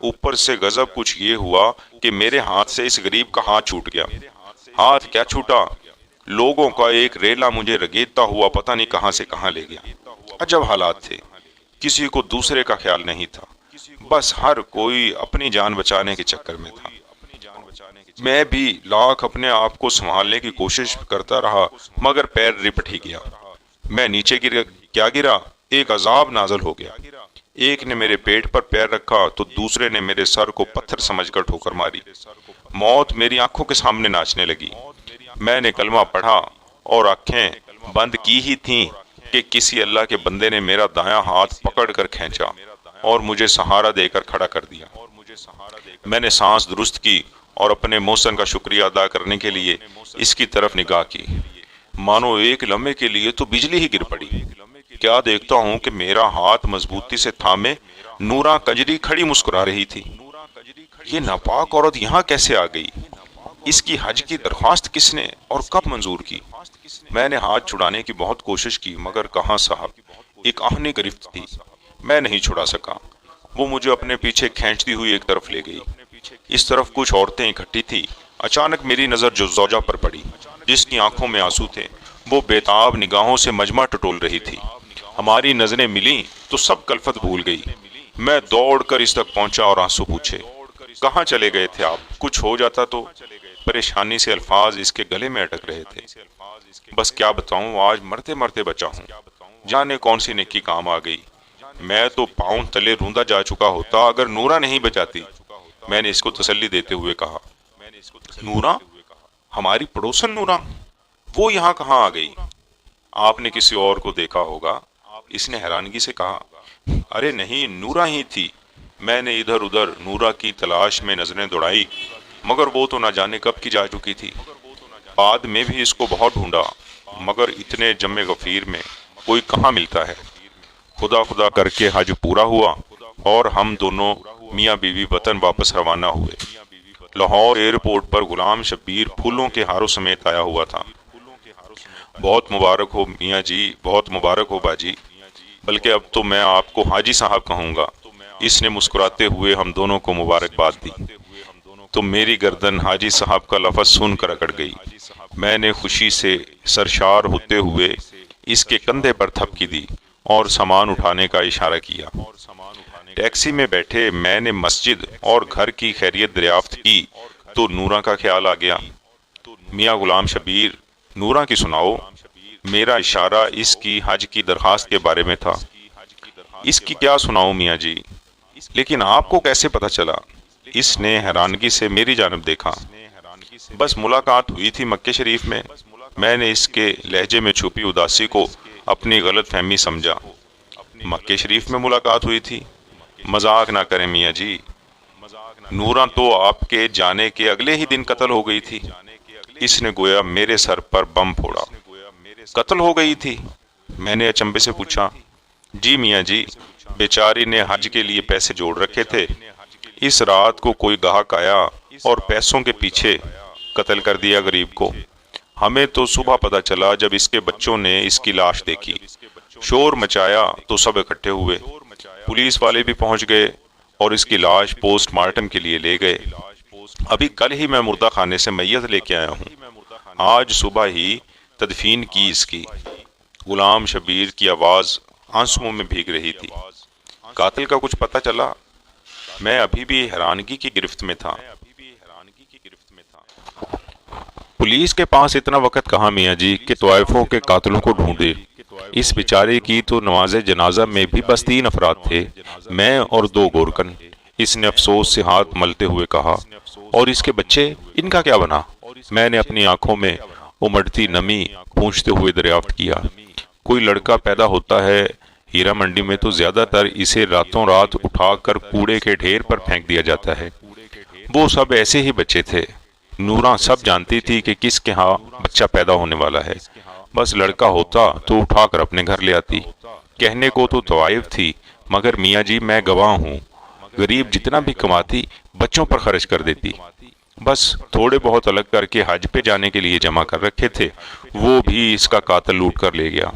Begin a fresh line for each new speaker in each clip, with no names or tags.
اوپر سے غضب کچھ یہ ہوا کہ میرے ہاتھ سے اس غریب کا ہاتھ چھوٹ گیا۔ ہاتھ کیا چھوٹا، لوگوں کا ایک ریلا مجھے رگیدتا ہوا پتہ نہیں کہاں سے کہاں لے گیا۔ عجب حالات تھے، کسی کو دوسرے کا خیال نہیں تھا، بس ہر کوئی اپنی جان بچانے کے چکر میں تھا۔ میں بھی لاکھ اپنے آپ کو سنبھالنے کی کوشش کرتا رہا، مگر پیر رپٹ ہی گیا۔ میں نیچے گرا، ایک عذاب نازل ہو گیا۔ ایک نے میرے پیٹ پر پیر رکھا تو دوسرے نے میرے سر کو پتھر سمجھ کر ٹھوکر ماری۔ موت میری آنکھوں کے سامنے ناچنے لگی۔ میں نے کلمہ پڑھا اور آنکھیں بند کی ہی تھیں کہ کسی اللہ کے بندے نے میرا دایاں ہاتھ پکڑ کر کھینچا اور مجھے سہارا دے کر کھڑا کر دیا۔ میں نے سانس درست کی اور اپنے محسن کا شکریہ ادا کرنے کے لیے اس کی طرف نگاہ کی۔ مانو ایک لمحے کے لیے تو بجلی ہی گر پڑی۔ کیا دیکھتا ہوں کہ میرا ہاتھ مضبوطی سے تھامے نورا کجری کھڑی مسکرا رہی تھی۔ یہ ناپاک عورت یہاں کیسے آ گئی؟ اس کی حج کی درخواست کس نے اور کب منظور کی؟ میں نے ہاتھ چھڑانے کی بہت کوشش کی، مگر کہاں صاحب، ایک آہنی گرفت تھی، میں نہیں چھڑا سکا۔ وہ مجھے اپنے پیچھے کھینچتی ہوئی ایک طرف لے گئی۔ اس طرف کچھ عورتیں اکٹھی تھی۔ اچانک میری نظر جو زوجہ پر پڑی، جس کی آنکھوں میں آنسو تھے، وہ بےتاب نگاہوں سے مجمع ٹٹول رہی تھی۔ ہماری نظریں ملیں تو سب کلفت بھول گئی۔ میں دوڑ کر اس تک پہنچا اور آنسو پوچھے، کہاں چلے گئے تھے آپ؟ کچھ ہو جاتا تو؟ پریشانی سے الفاظ اس کے گلے میں اٹک رہے تھے۔ بس کیا بتاؤں، آج مرتے مرتے بچا ہوں۔ جانے کون سی نیکی کام آ گئی۔ میں تو پاؤں تلے روندا جا چکا ہوتا اگر نورا نہیں بچاتی۔ میں نے اس کو تسلی دیتے ہوئے کہا، نورا؟ ہماری پڑوسن نورا؟ وہ یہاں کہاں آ گئی؟ آپ نے کسی اور کو دیکھا ہوگا، اس نے حیرانگی سے کہا۔ ارے نہیں، نورا ہی تھی۔ میں نے ادھر ادھر نورا کی تلاش میں نظریں دوڑائی، مگر وہ تو نہ جانے کب کی جا چکی تھی۔ بعد میں بھی اس کو بہت ڈھونڈا، مگر اتنے جمع غفیر میں کوئی کہاں ملتا ہے۔ خدا خدا کر کے حج پورا ہوا اور ہم دونوں میاں بیوی وطن واپس روانہ ہوئے۔ لاہور ایئرپورٹ پر غلام شبیر پھولوں کے ہاروں سمیت آیا ہوا تھا۔ بہت مبارک ہو میاں جی، بہت مبارک ہو باجی، بلکہ اب تو میں آپ کو حاجی صاحب کہوں گا۔ اس نے مسکراتے ہوئے ہم دونوں کو مبارکباد دی تو میری گردن حاجی صاحب کا لفظ سن کر اکڑ گئی۔ میں نے خوشی سے سرشار ہوتے ہوئے اس کے کندھے پر تھپکی دی اور سامان اٹھانے کا اشارہ کیا۔ ٹیکسی میں بیٹھے میں نے مسجد اور گھر کی خیریت دریافت کی تو نورا کا خیال آ گیا۔ میاں غلام شبیر، نورا کی سناؤ۔ میرا اشارہ اس کی حج کی درخواست کے بارے میں تھا۔ اس کی کیا سناؤں میاں جی؟ لیکن آپ کو کیسے پتہ چلا؟ اس نے حیرانگی سے میری جانب دیکھا۔ بس ملاقات ہوئی تھی مکے شریف میں۔ میں نے اس کے لہجے میں چھپی اداسی کو اپنی غلط فہمی سمجھا۔ مکے شریف میں ملاقات ہوئی تھی؟ مذاق نہ کریں میاں جی، نورا تو آپ کے جانے کے اگلے ہی دن قتل ہو گئی تھی۔ اس نے گویا میرے سر پر بم پھوڑا۔ قتل ہو گئی تھی؟ میں نے اچنبے سے پوچھا۔ جی میاں جی، بیچاری نے حج کے لیے پیسے جوڑ رکھے تھے۔ اس رات کو کوئی گاہک آیا اور پیسوں کے پیچھے قتل کر دیا غریب کو۔ ہمیں تو صبح پتہ چلا جب اس کے بچوں نے اس کی لاش دیکھی۔ شور مچایا تو سب اکٹھے ہوئے۔ پولیس والے بھی پہنچ گئے اور اس کی لاش پوسٹ مارٹم کے لیے لے گئے۔ ابھی کل ہی میں مردہ خانے سے میت لے کے آیا ہوں۔ آج صبح ہی تدفین کی اس کی۔ غلام شبیر کی آواز آنسوؤں میں بھیگ رہی تھی۔ قاتل کا کچھ پتہ چلا؟ میں ابھی بھی حیرانگی کی گرفت میں تھا۔ پولیس کے پاس اتنا وقت کہاں میاں جی کہ طائفوں کے قاتلوں کو ڈھونڈے۔ اس بیچارے کی تو نماز جنازہ میں بھی بس 3 افراد تھے، میں اور 2 گورکن۔ اس نے افسوس سے ہاتھ ملتے ہوئے کہا، اور اس کے بچے، ان کا کیا بنا؟ میں نے اپنی آنکھوں میں امڑتی نمی پونچھتے ہوئے دریافت کیا۔ کوئی لڑکا پیدا ہوتا ہے ہیرا منڈی میں تو زیادہ تر اسے راتوں رات اٹھا کر کوڑے کے ڈھیر پر پھینک دیا جاتا ہے۔ وہ سب ایسے ہی بچے تھے۔ نورا سب جانتی تھی کہ کس کے ہاں بچہ پیدا ہونے والا ہے، بس لڑکا ہوتا تو اٹھا کر اپنے گھر لے آتی۔ کہنے کو تو طوائف تھی، مگر میاں جی میں گواہ ہوں، غریب جتنا بھی کماتی بچوں پر خرچ کر دیتی۔ بس تھوڑے بہت الگ کر کے حج پہ جانے کے لیے جمع کر رکھے تھے، وہ بھی اس کا قاتل لوٹ کر لے گیا۔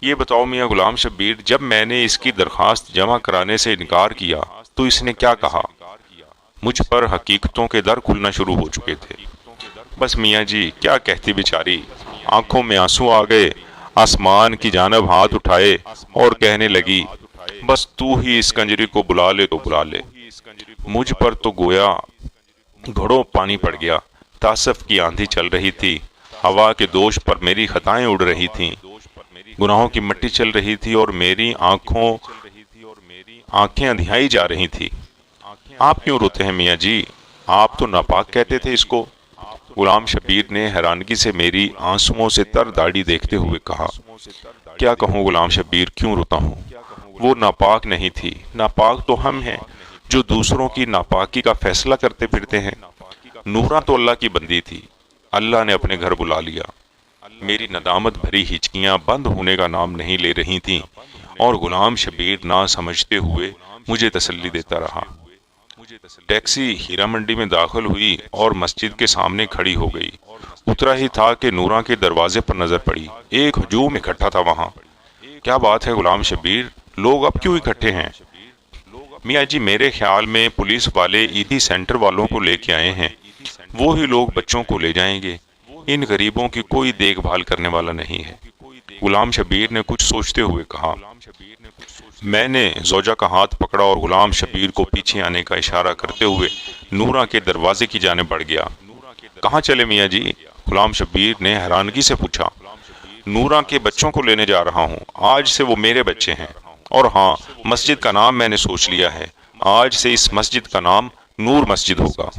یہ بتاؤ میاں غلام شبیر، جب میں نے اس کی درخواست جمع کرانے سے انکار کیا تو اس نے کیا کہا؟ مجھ پر حقیقتوں کے در کھلنا شروع ہو چکے تھے۔ بس میاں جی کیا کہتی بیچاری، آنکھوں میں آنسو آ گئے، آسمان کی جانب ہاتھ اٹھائے اور کہنے لگی، بس تو ہی اس کنجری کو بلا لے تو بلا لے۔ مجھ پر تو گویا گھڑوں پانی پڑ گیا۔ تاسف کی آندھی چل رہی تھی، ہوا کے دوش پر میری خطائیں اڑ رہی تھیں، گناہوں کی مٹی چل رہی تھی اور میری آنکھیں اندھیائی جا رہی تھی۔ آپ کیوں روتے ہیں میاں جی؟ آپ تو ناپاک کہتے تھے اس کو۔ غلام شبیر نے حیرانگی سے میری آنسوؤں سے تر داڑھی دیکھتے ہوئے کہا، کیا کہوں غلام شبیر، کیوں روتا ہوں؟ وہ ناپاک نہیں تھی، ناپاک تو ہم ہیں جو دوسروں کی ناپاکی کا فیصلہ کرتے پھرتے ہیں۔ نورا تو اللہ کی بندی تھی، اللہ نے اپنے گھر بلا لیا۔ میری ندامت بھری ہچکیاں بند ہونے کا نام نہیں لے رہی تھیں اور غلام شبیر نہ سمجھتے ہوئے مجھے تسلی دیتا رہا۔ ٹیکسی ہیرا منڈی میں داخل ہوئی اور مسجد کے سامنے کھڑی ہو گئی۔ اترا ہی تھا کہ نورا کے دروازے پر نظر پڑی، ایک ہجوم اکٹھا تھا وہاں۔ کیا بات ہے غلام شبیر، لوگ اب کیوں اکٹھے ہیں؟ میاں جی میرے خیال میں پولیس والے عیدی سینٹر والوں کو لے کے آئے ہیں، وہی لوگ بچوں کو لے جائیں گے، ان غریبوں کی کوئی دیکھ بھال کرنے والا نہیں ہے۔ غلام شبیر نے کچھ سوچتے ہوئے کہا۔ میں نے زوجہ کا ہاتھ پکڑا اور غلام شبیر کو پیچھے آنے کا اشارہ کرتے ہوئے نورا کے دروازے کی جانب بڑھ گیا۔ کہاں چلے میاں جی؟ غلام شبیر نے حیرانگی سے پوچھا۔ نورا کے بچوں کو لینے جا رہا ہوں، آج سے وہ میرے بچے ہیں، اور ہاں مسجد کا نام میں نے سوچ لیا ہے، آج سے اس مسجد کا نام نور مسجد ہوگا۔